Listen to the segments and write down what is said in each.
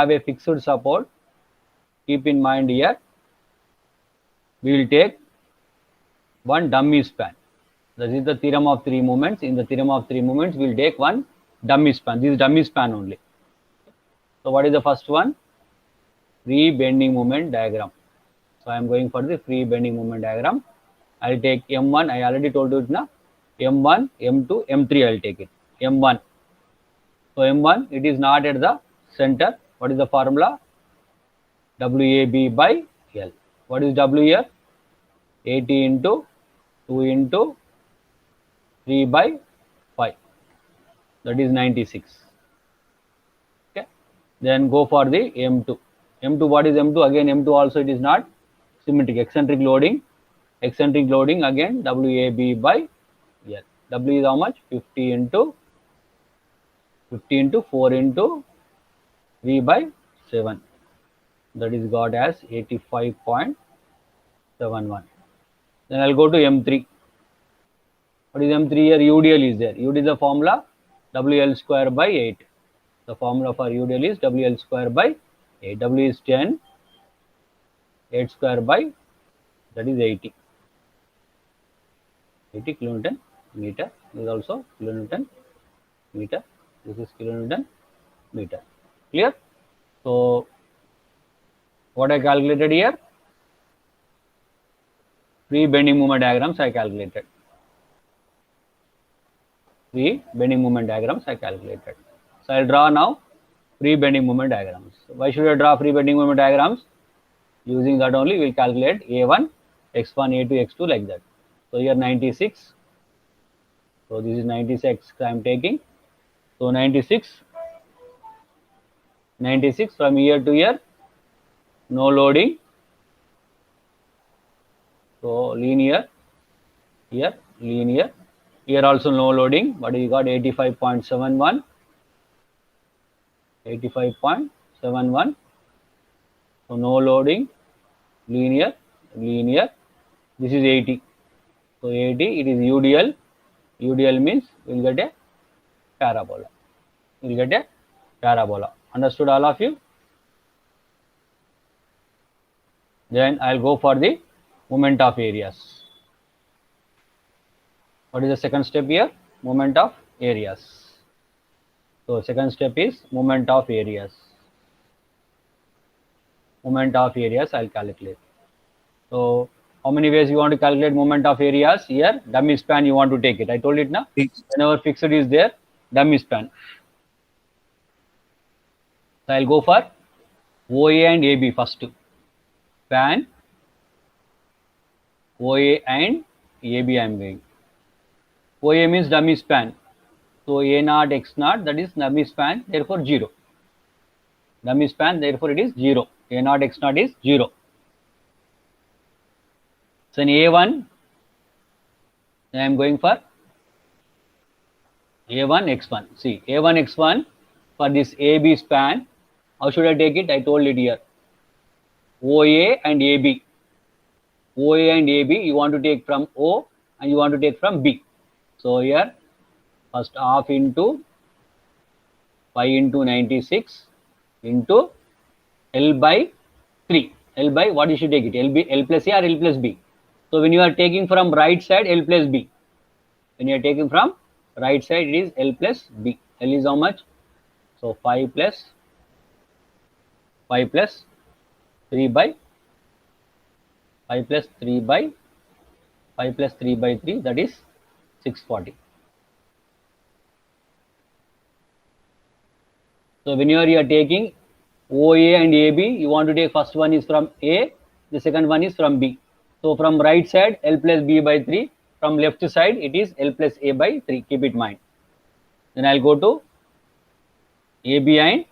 have a fixed support, keep in mind here, we will take one dummy span. That is the theorem of three moments. In the theorem of three moments, we will take one dummy span. This is dummy span only. So what is the first one? Free bending moment diagram. So I am going for the free bending moment diagram. I will take M1. I already told you it now. M1, M2, M3. I will take it. M1. So M1, it is not at the center. What is the formula? WAB by L. What is W here? 80 into 2 into 3 by 5. That is 96. Okay. Then go for the M2. M2, what is M2? Again, M2 also it is not symmetric. Eccentric loading. Eccentric loading again WAB by L. W is how much? 50 into 4 into 3 by 7. That is got as 85.71. Then I'll go to M3. What is M3 here? UDL is there. UDL is the formula WL square by 8. The formula for UDL is WL square by 8. W is 10. 8 square by, that is 80. 80 kilonewton meter. This is also kilonewton meter. This is kilonewton meter. Clear? So what I calculated here? Free bending moment diagrams I calculated. Free bending moment diagrams I calculated. So I'll draw now free bending moment diagrams. Why should I draw free bending moment diagrams? Using that only we will calculate A1, X1, A2, X2 like that. So here 96. So this is 96 I am taking. So 96 from here to here, no loading. So linear, here linear, here also no loading, but you got 85.71, 85.71. So no loading, linear, linear. This is 80. So 80, it is UDL. UDL means we will get a parabola. We will get a parabola. Understood all of you? Then I will go for the moment of areas. What is the second step here? Moment of areas. So second step is moment of areas. Moment of areas I will calculate. So how many ways you want to calculate moment of areas? Here dummy span you want to take it. I told it now. Whenever fixed is there, dummy span. So I will go for OA and AB first. Span OA and AB I am going. OA means dummy span. So A0, X0, that is dummy span, therefore 0. Dummy span, therefore it is 0. A0, X0 is 0. So in A1, I am going for A1, X1. See, A1, X1 for this AB span, how should I take it? I told it here. OA and AB. OA and AB, you want to take from O and you want to take from B. So here, first half into 5 into 96 into L by 3. L by what you should take it? L plus A or L plus B. So when you are taking from right side, L plus B. When you are taking from right side, it is L plus B. L is how much? So 5 plus 3 by 5 plus 3 by 5 plus 3 by 3, that is 640. So when you are taking OA and AB, you want to take first one is from A, the second one is from B. So from right side L plus B by 3, from left side it is L plus A by 3, keep it in mind. Then I will go to AB and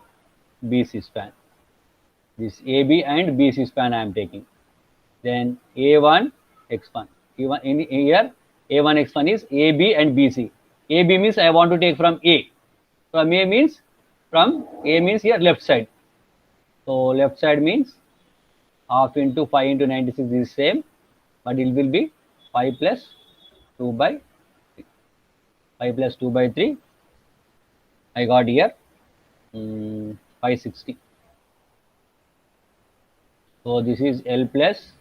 BC span. This AB and BC span I am taking. Then A1, X1. In here A1, X1 is AB and BC. AB means I want to take from A. From A means here left side. So left side means half into 5 into 96 is same, but it will be 5 plus 2 by 3. 5 plus 2 by 3. I got here 560. So this is L plus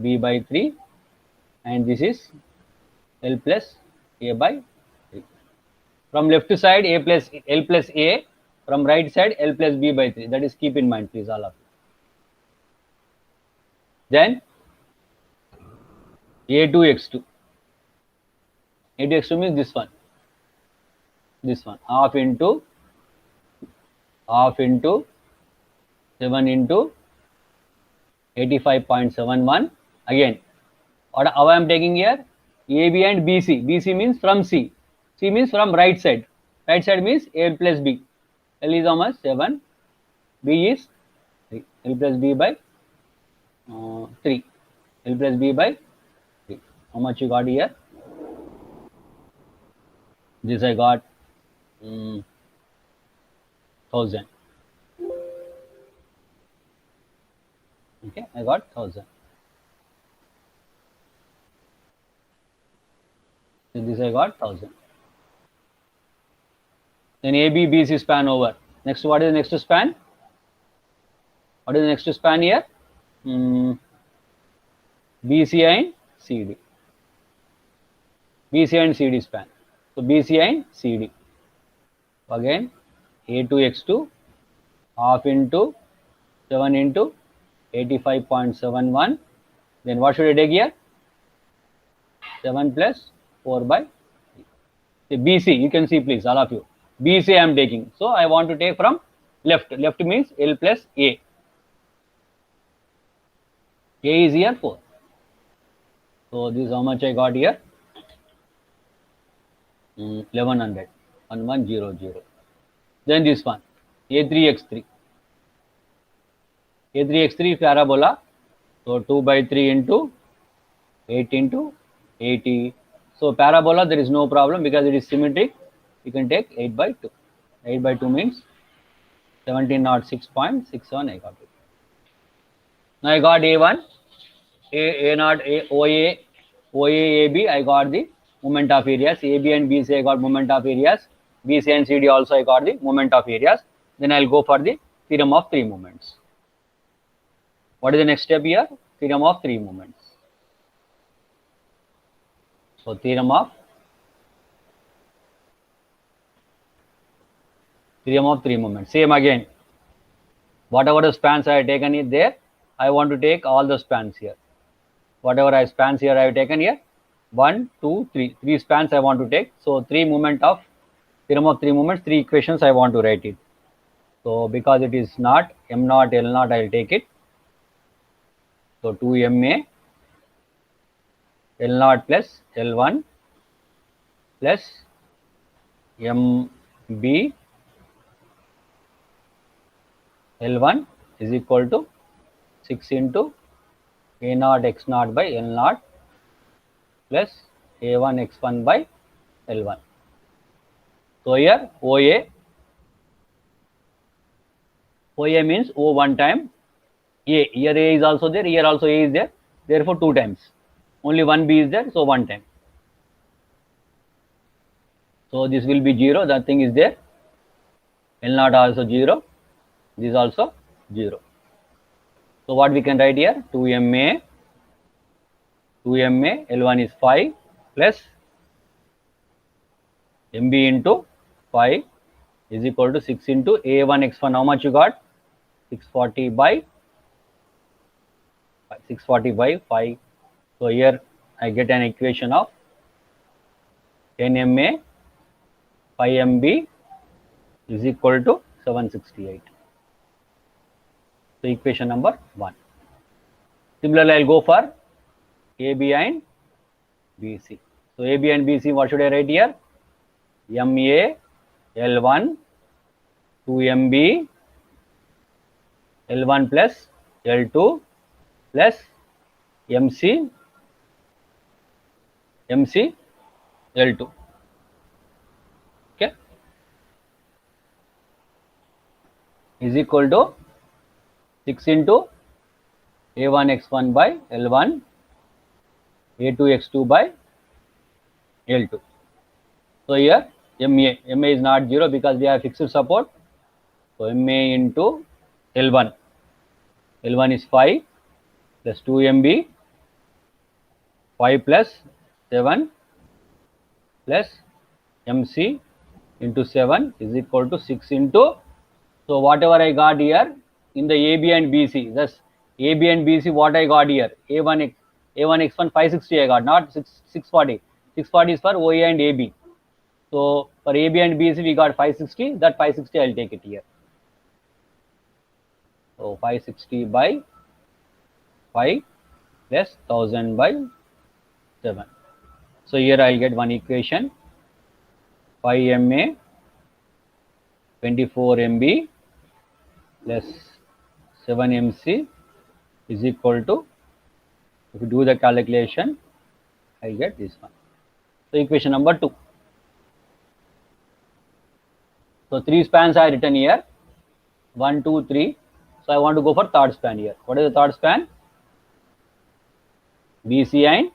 B by 3 and this is L plus A by 3. From left side A plus L plus A, from right side L plus B by 3. That is keep in mind please all of you. Then A2x2. A2x2 means this one. This one. Half into 7 into 85.71. Again, what I am taking here? AB and BC. BC means from C. C means from right side. Right side means A plus B. L is how much? 7. B is 3. L plus B by 3. L plus B by 3. How much you got here? This I got 1000. Okay, I got 1000. So this I got 1000. Then AB, BC span over. Next, what is the next span? What is the next span here? BC and CD. BC and CD span. So BC and CD. Again, A2x2 half into 7 into 85.71. Then what should I take here? 7 plus 4 by 3. BC, you can see please, all of you. BC I am taking. So I want to take from left. Left means L plus A. A is here 4. So this is how much I got here? 1100. 1100. Then this one, A3x3. A3x3 parabola. So 2 by 3 into 8 into 80. So parabola, there is no problem because it is symmetric. You can take 8 by 2. 8 by 2 means 1706.67. I got it. Now I got A1, A0, OA, AB. I got the moment of areas. AB and BC I got moment of areas. BC and CD also I got the moment of areas. Then I'll go for the theorem of three moments. What is the next step here? Theorem of three moments. So theorem of three moments. Same again. Whatever the spans I have taken it there, I want to take all the spans here. Whatever I spans here I have taken here. 1, 2, 3. 3 spans I want to take. So theorem of three moments, 3 equations I want to write it. So because it is not M0, L0, I will take it. So 2MA L0 plus L1 plus MB L1 is equal to 6 into A0 X0 by L0 plus A1 X1 by L1. So here OA means O one time A. Here A is also there, here also A is there. Therefore 2 times. Only one B is there, so 1 time. So this will be 0, that thing is there. L0 also 0, this also 0. So what we can write here? 2MA, L1 is 5 plus MB into 5 is equal to 6 into A1 X1. How much you got? 640 by 5. So here I get an equation of 10MA 5MB is equal to 768. So equation number 1. Similarly, I will go for AB and BC. So AB and BC, what should I write here? MA L1 2MB L1 plus L2 plus MC L2. Okay, is equal to 6 into A1 X1 by L1, A2 X2 by L2. So here MA is not 0 because we have fixed support. So MA into L1 L1 is 5 plus 2 MB, 5 plus 7 plus MC into 7 is equal to 6 into, so whatever I got here in the AB and BC, thus AB and BC what I got here, A1 X1 560 I got, not 640. 640 is for OA and AB. So for AB and BC we got 560, that 560 I'll take it here. So 560 by 5 plus 1000 by 7. So here I'll get one equation, 5 MA 24 MB plus 7 MC is equal to, if you do the calculation, I'll get this one. So equation number 2. So 3 spans are written here, 1, 2, 3. So I want to go for third span here. What is the third span? BC and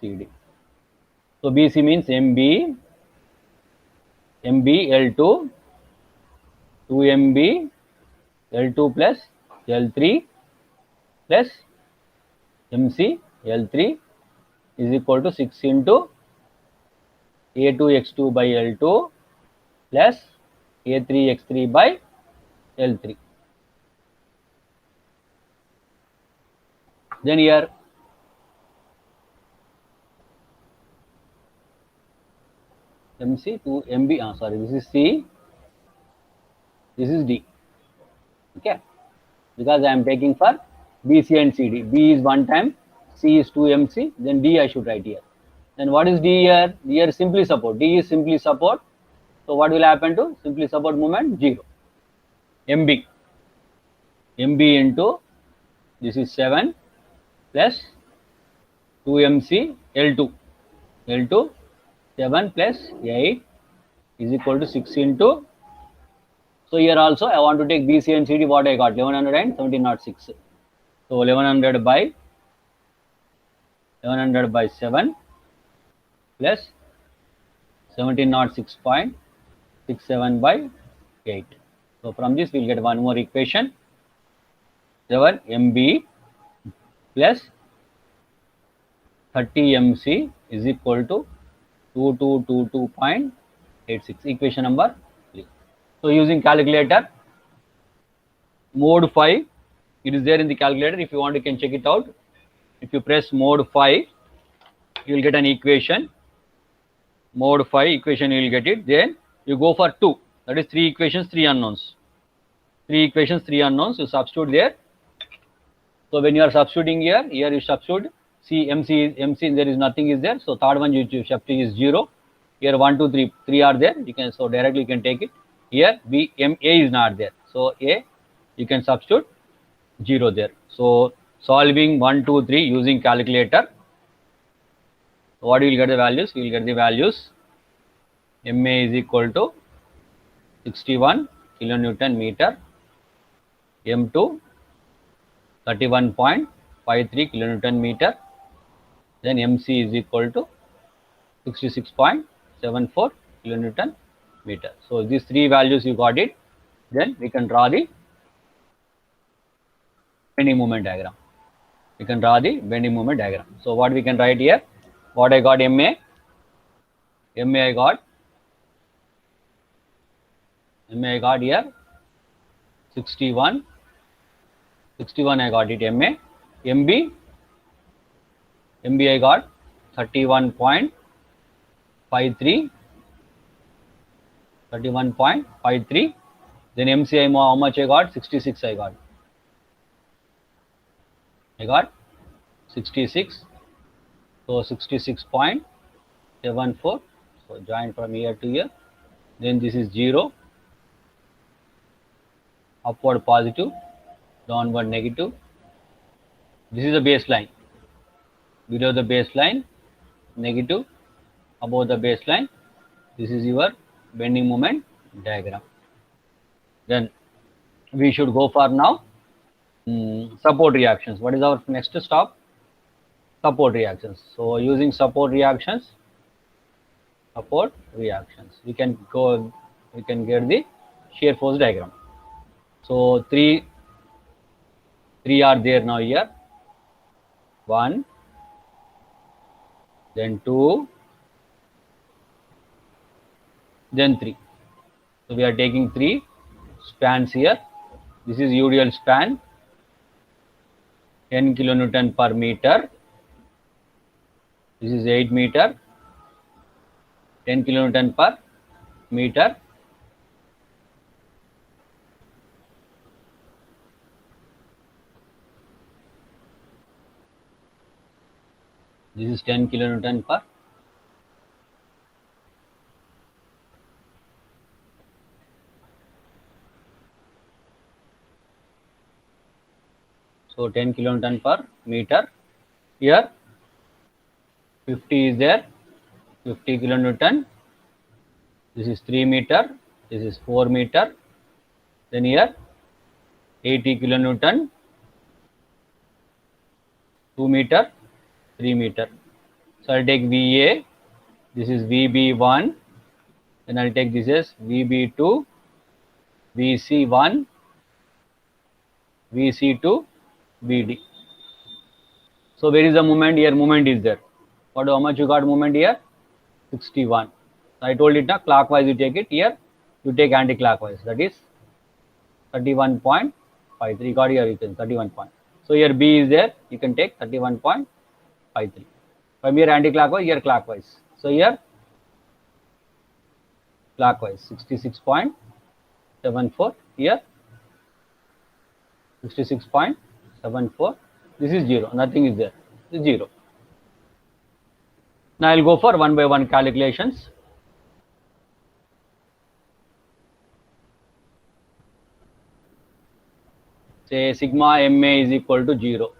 CD. So BC means MB, MB L2, 2 MB L2 plus L3 plus MC L3 is equal to 6 into A2 X2 by L2 plus A3 X3 by L3. Then here MC to MB, sorry, this is C, this is D. Okay, because I am taking for BC and CD. B is 1 time, C is 2 MC, then D I should write here. Then what is D here? Here is simply support. D is simply support. So what will happen to simply support moment? 0. MB. MB into, this is 7 plus 2 MC L2. L2 7 plus 8 is equal to 6 into, so here also I want to take BC and CD, what I got, 1100 and 1706. So 1100 by 7 plus 1706.67 by 8. So from this we'll get one more equation, 7 MB plus 30 MC is equal to 2222.86. Equation number 3. So using calculator, mode 5, it is there in the calculator. If you want, you can check it out. If you press mode 5, you will get an equation. Mode 5 equation, you will get it. Then you go for 2. That is 3 equations, 3 unknowns. 3 equations, 3 unknowns. You substitute there. So when you are substituting here you substitute C, MC, there is nothing is there. So third one you substitute is 0. Here 1, 2, 3, 3 are there. You can, so directly you can take it. Here B, M, A is not there. So A, you can substitute 0 there. So solving 1, 2, 3 using calculator, what you will get the values? We will get the values. MA is equal to 61 kilonewton meter. M2 31.53 kilonewton meter. Then MC is equal to 66.74 kilonewton meter. So these 3 values you got it. Then we can draw the bending moment diagram. We can draw the bending moment diagram. So what we can write here? What I got MA? MA I got here 61 I got it MA. MB I got 31.53. Then MC how much I got? 66 I got. 66. So 66.74. So join from here to here. Then this is 0. Upward positive, downward negative. This is the baseline. Below the baseline, negative. Above the baseline, this is your bending moment diagram. Then we should go for now support reactions. What is our next stop? Support reactions. So using support reactions, we can get the shear force diagram. So 3 3 are there now here. 1, then 2, then 3. So we are taking 3 spans here. This is UDL span, 10 kilonewton per meter. This is 8 meter, 10 kilonewton per meter. This is 10 kilonewton per. So 10 kilonewton per meter. Here 50 is there, 50 kilonewton. This is 3 meter, this is 4 meter. Then here 80 kilonewton, 2 meter, 3 meter. So I'll take VA, this is VB1, then I'll take this as VB2, VC1, VC2, VD. So where is the moment? Here moment is there. How much you got moment here? 61. I told it now, clockwise you take it, here you take anti-clockwise, that is 31.53. Got here, you can 31 point. So here B is there, you can take 31.53. From here anti-clockwise, here clockwise. So here clockwise 66.74, here 66.74. This is 0, nothing is there, this is 0. Now I'll go for one by one calculations. Say sigma MA is equal to 0.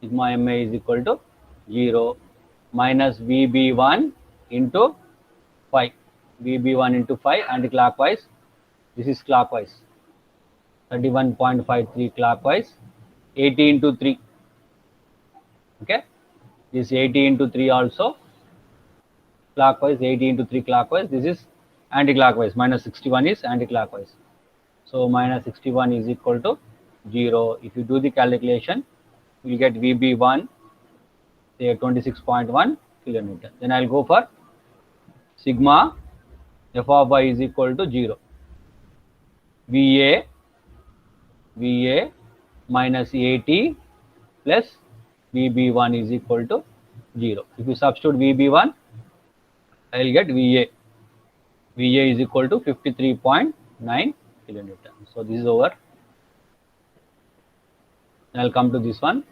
Sigma MA is equal to 0 minus VB1 into 5. VB1 into 5 anti-clockwise. This is clockwise. 31.53 clockwise. 80 into 3. Okay. This 80 into 3 also clockwise. 80 into 3 clockwise. This is anti-clockwise. Minus 61 is anti-clockwise. So minus 61 is equal to 0. If you do the calculation, you will get VB1, say 26.1 kilonewton. Then I'll go for sigma f of y is equal to 0. VA minus 80 plus VB1 is equal to 0. If you substitute VB1, I will get VA. VA is equal to 53.9 kilonewton. So this is over. I'll come to this one.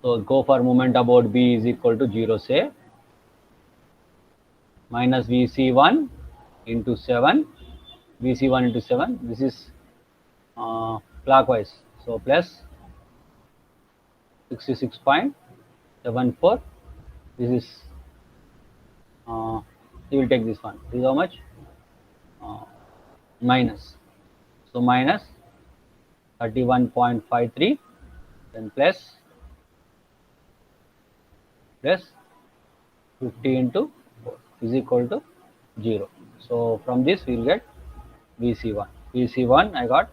So go for moment about B is equal to 0, say minus VC1 into 7. VC1 into 7. This is clockwise. So plus 66.74. This is you will take this one. This is how much? Minus. So minus 31.53, then plus 50 into 4 is equal to 0. So from this we will get VC1. VC1 I got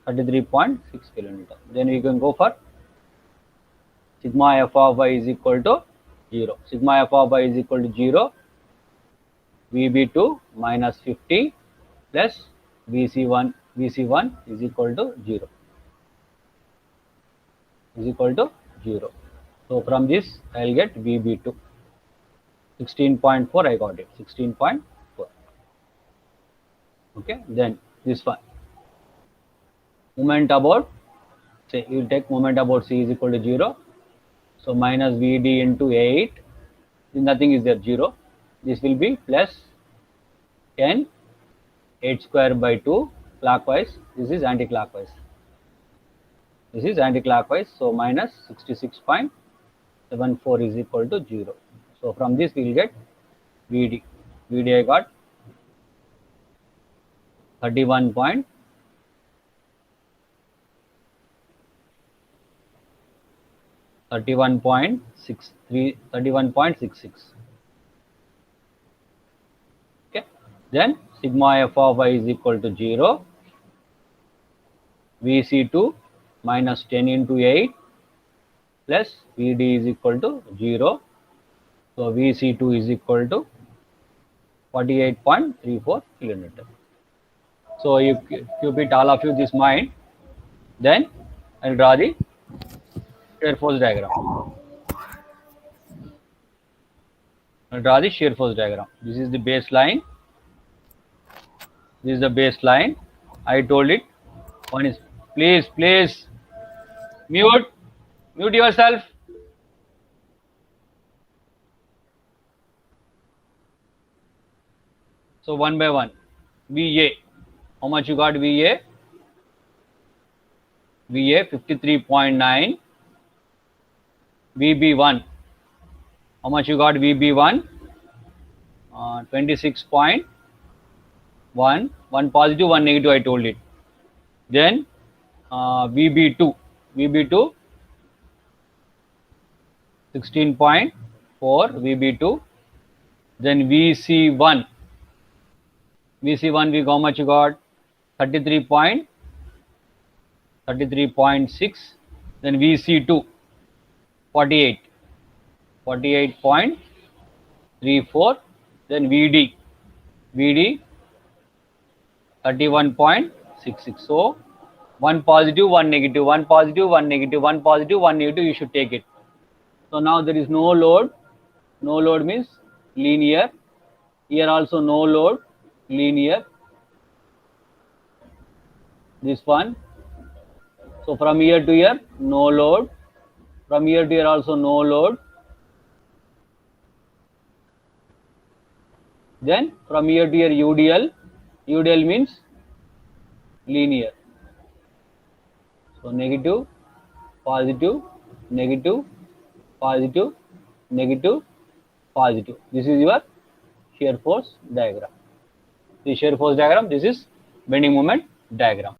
33.6 kilonewton. Then we can go for sigma f of y is equal to 0. Sigma f of y is equal to 0. VB2 minus 50 plus VC1 is equal to 0. Is equal to 0. So from this I will get VB2. 16.4 I got it. 16.4. Okay. Then this one. Moment about, say you will take moment about C is equal to 0. So minus VD into 8. Nothing is there, 0. This will be plus 10. 8 square by 2 clockwise. This is anti-clockwise. This is anti-clockwise. So minus 66.74 is equal to 0. So from this we will get VD. VD I got 31.66. Okay. Then sigma f of y is equal to 0. VC2 minus 10 into 8 plus VD is equal to 0. So VC2 is equal to 48.34 kilonewton. So you keep it all of you this mind. Then I'll draw the shear force diagram. I'll draw the shear force diagram. This is the baseline. This is the baseline. I told it. One is please mute yourself. So one by one. VA. How much you got VA? VA 53.9. VB1. How much you got VB1? 26.1. One positive, one negative, I told it. Then VB2. VB2 16.4 VB2. Then VC1. VC1 we how much you got? 33.6. Then VC2 48.34. Then VD 31.66. So one positive, one negative, one positive, one negative, one positive, one negative, you should take it. So now there is no load. No load means linear. Here also no load, linear. This one. So from here to here, no load. From here to here also no load. Then from here to here UDL. UDL means linear. So negative, positive, negative, positive, negative, positive. This is your shear force diagram. The shear force diagram, this is bending moment diagram.